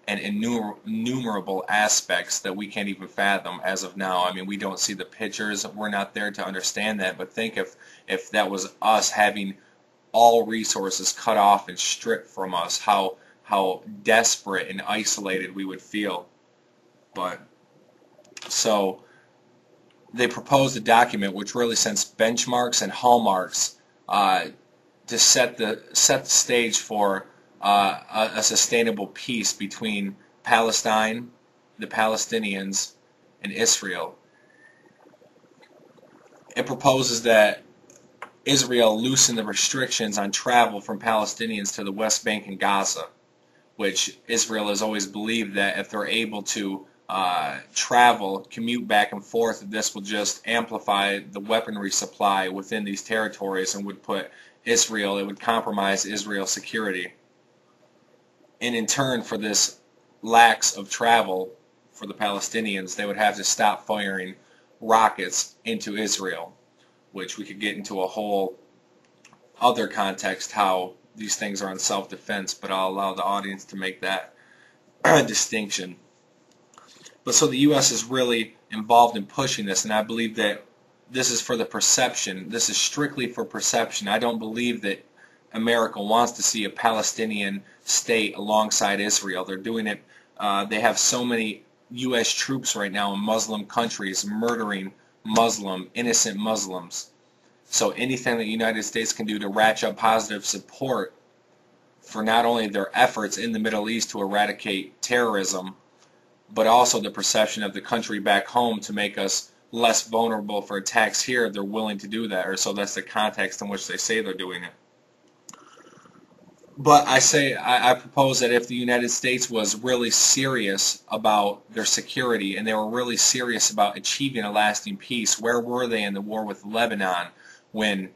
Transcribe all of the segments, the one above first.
and innumerable aspects that we can't even fathom as of now. I mean, we don't see the pictures. We're not there to understand that. But think if that was us having all resources cut off and stripped from us, how desperate and isolated we would feel. But so they proposed a document which really sets benchmarks and hallmarks to set the stage for a sustainable peace between Palestine, the Palestinians, and Israel. It proposes that Israel loosen the restrictions on travel from Palestinians to the West Bank and Gaza, which Israel has always believed that if they're able to travel, commute back and forth, this will just amplify the weaponry supply within these territories and would put Israel, it would compromise Israel's security. And in turn, for this lax of travel for the Palestinians, they would have to stop firing rockets into Israel, which we could get into a whole other context how these things are in self-defense, but I'll allow the audience to make that distinction. But so the U.S. is really involved in pushing this, and I believe that this is for the perception. This is strictly for perception. I don't believe that America wants to see a Palestinian state alongside Israel. They're doing it. They have so many U.S. troops right now in Muslim countries murdering innocent Muslims. So anything that the United States can do to ratchet up positive support for not only their efforts in the Middle East to eradicate terrorism, but also the perception of the country back home to make us less vulnerable for attacks here, they're willing to do that, or so that's the context in which they say they're doing it. But I propose that if the United States was really serious about their security and they were really serious about achieving a lasting peace, where were they in the war with Lebanon when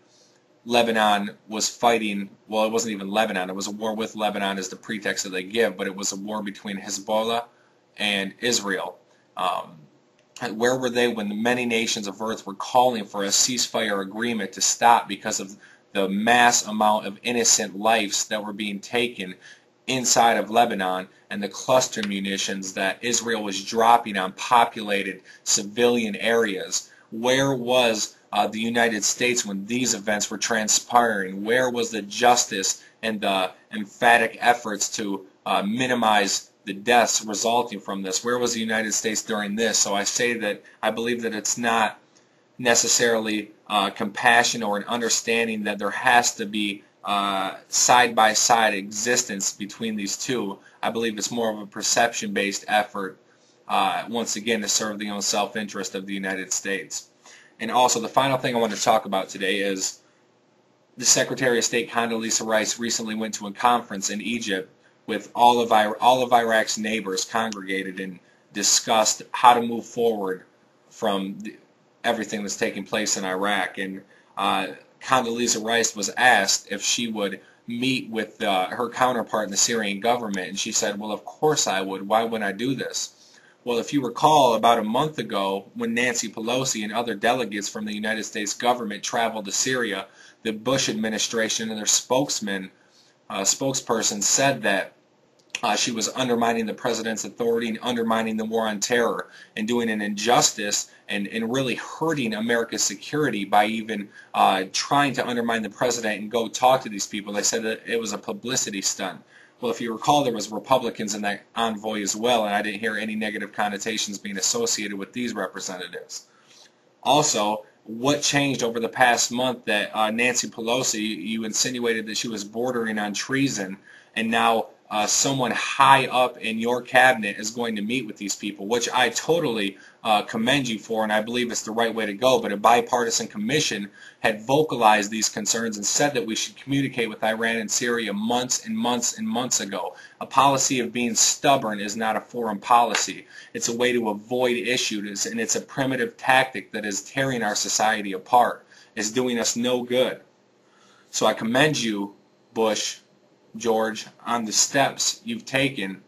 Lebanon was fighting? Well, it wasn't even Lebanon. It was a war with Lebanon as the pretext that they give, but it was a war between Hezbollah and Israel. Where were they when the many nations of earth were calling for a ceasefire agreement to stop because of the mass amount of innocent lives that were being taken inside of Lebanon and the cluster munitions that Israel was dropping on populated civilian areas? Where was the United States when these events were transpiring? Where was the justice and the emphatic efforts to minimize the deaths resulting from this? Where was the United States during this? So I say that I believe that it's not necessarily compassion or an understanding that there has to be side-by-side existence between these two. I believe it's more of a perception-based effort, once again, to serve the own self-interest of the United States. And also, the final thing I want to talk about today is the Secretary of State Condoleezza Rice recently went to a conference in Egypt with all of Iraq's neighbors congregated and discussed how to move forward from everything that's taking place in Iraq. And Condoleezza Rice was asked if she would meet with her counterpart in the Syrian government, and she said, well, of course I would. Why wouldn't I do this? Well, if you recall, about a month ago, when Nancy Pelosi and other delegates from the United States government traveled to Syria, the Bush administration and their spokesperson said that she was undermining the president's authority and undermining the war on terror and doing an injustice and really hurting America's security by even trying to undermine the president and go talk to these people. They said that it was a publicity stunt. Well, if you recall, there was Republicans in that envoy as well, and I didn't hear any negative connotations being associated with these representatives. Also, what changed over the past month that Nancy Pelosi, you insinuated that she was bordering on treason, and now someone high up in your cabinet is going to meet with these people, which I totally commend you for, and I believe it's the right way to go. But a bipartisan commission had vocalized these concerns and said that we should communicate with Iran and Syria months and months and months ago. A policy of being stubborn is not a foreign policy. It's a way to avoid issues, and it's a primitive tactic that is tearing our society apart. It's doing us no good. So I commend you, Bush, George, on the steps you've taken.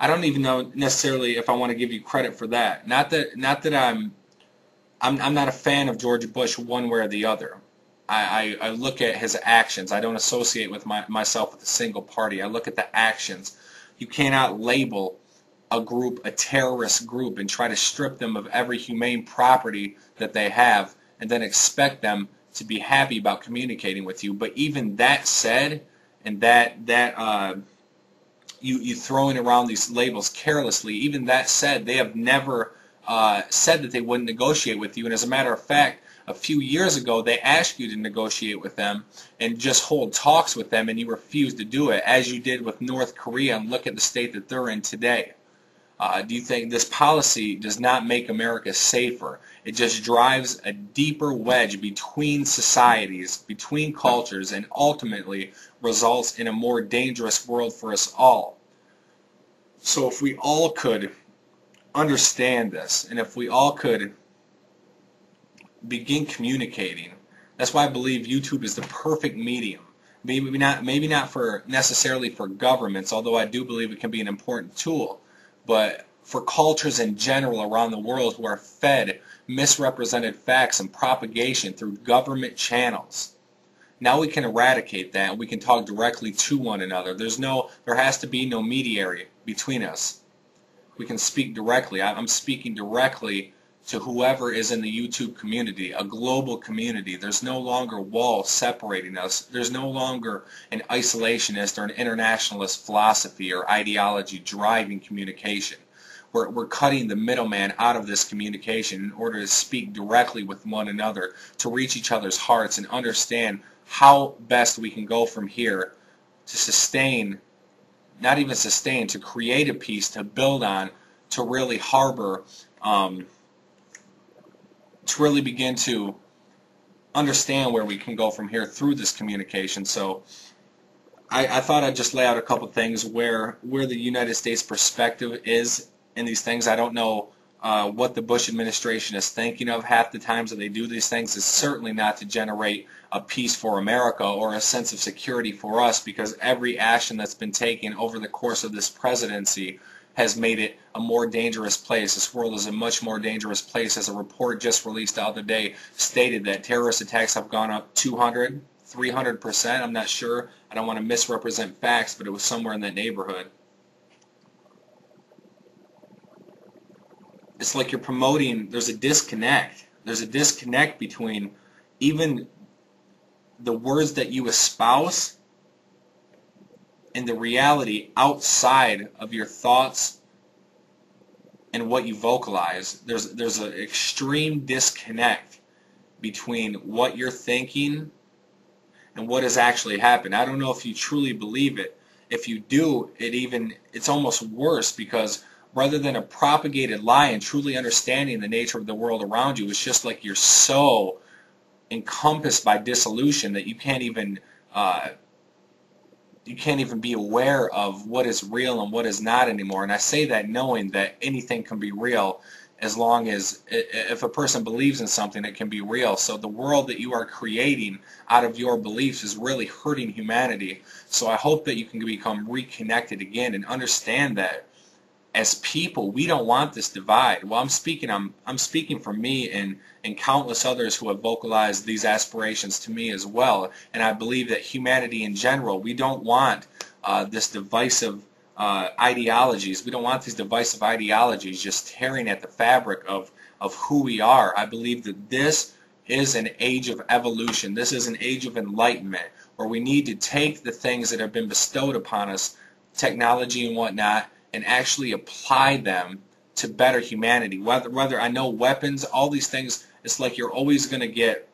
I don't even know necessarily if I want to give you credit for that. Not that I'm not a fan of George Bush one way or the other. I look at his actions. I don't associate with myself with a single party. I look at the actions. You cannot label a group a terrorist group and try to strip them of every humane property that they have and then expect them to be happy about communicating with you. But even that said, and you throwing around these labels carelessly, even that said, they have never said that they wouldn't negotiate with you. And as a matter of fact, a few years ago, they asked you to negotiate with them and just hold talks with them, and you refused to do it, as you did with North Korea, and look at the state that they're in today. Do you think this policy does not make America safer? It just drives a deeper wedge between societies, between cultures, and ultimately results in a more dangerous world for us all. So if we all could understand this, and if we all could begin communicating, that's why I believe YouTube is the perfect medium. Maybe not for necessarily for governments, although I do believe it can be an important tool, but for cultures in general around the world who are fed misrepresented facts and propagation through government channels. Now we can eradicate that, and we can talk directly to one another. There has to be no mediator between us. We can speak directly. I'm speaking directly to whoever is in the YouTube community, a global community. There's no longer walls separating us. There's no longer an isolationist or an internationalist philosophy or ideology driving communication. We're cutting the middleman out of this communication in order to speak directly with one another, to reach each other's hearts and understand how best we can go from here to sustain, not even sustain, to create a peace, to build on, to really harbor, to really begin to understand where we can go from here through this communication. So I thought I'd just lay out a couple things where the United States perspective is in these things. I don't know what the Bush administration is thinking of half the times that they do these things. It's certainly not to generate a peace for America or a sense of security for us, because every action that's been taken over the course of this presidency has made it a more dangerous place. This world is a much more dangerous place. As a report just released the other day stated that terrorist attacks have gone up 200, 300%. I'm not sure. I don't want to misrepresent facts, but it was somewhere in that neighborhood. It's like you're promoting, there's a disconnect. There's a disconnect between even the words that you espouse and the reality outside of your thoughts and what you vocalize. There's an extreme disconnect between what you're thinking and what has actually happened. I don't know if you truly believe it. If you do, it's almost worse, because rather than a propagated lie and truly understanding the nature of the world around you, it's just like you're so encompassed by dissolution that you can't even be aware of what is real and what is not anymore. And I say that knowing that anything can be real as long as, if a person believes in something, it can be real. So the world that you are creating out of your beliefs is really hurting humanity. So I hope that you can become reconnected again and understand that as people, we don't want this divide. Well, I'm speaking for me and countless others who have vocalized these aspirations to me as well. And I believe that humanity in general, we don't want this divisive ideologies. We don't want these divisive ideologies just tearing at the fabric of who we are. I believe that this is an age of evolution. This is an age of enlightenment, where we need to take the things that have been bestowed upon us, technology and whatnot, and actually apply them to better humanity. Whether I know weapons, all these things, it's like you're always going to get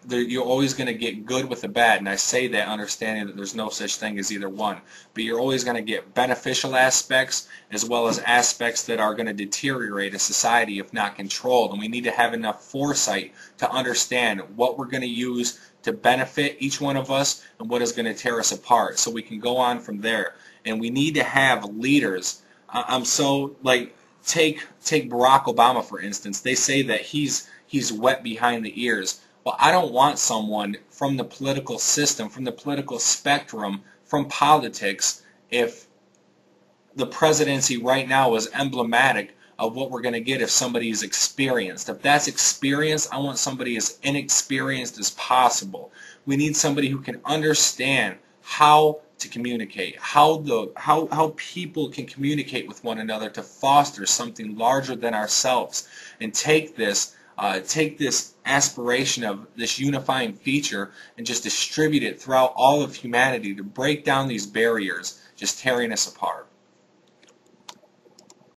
good with the bad, and I say that understanding that there's no such thing as either one. But you're always going to get beneficial aspects as well as aspects that are going to deteriorate a society if not controlled. And we need to have enough foresight to understand what we're going to use to benefit each one of us and what is going to tear us apart, so we can go on from there. And we need to have leaders. I'm so, like, take Barack Obama for instance. They say that he's wet behind the ears. Well, I don't want someone from the political system, from the political spectrum, from politics, if the presidency right now is emblematic of what we're going to get if somebody is experienced. If that's experienced, I want somebody as inexperienced as possible. We need somebody who can understand how to communicate, how people can communicate with one another to foster something larger than ourselves, and take this aspiration of this unifying feature and just distribute it throughout all of humanity to break down these barriers just tearing us apart.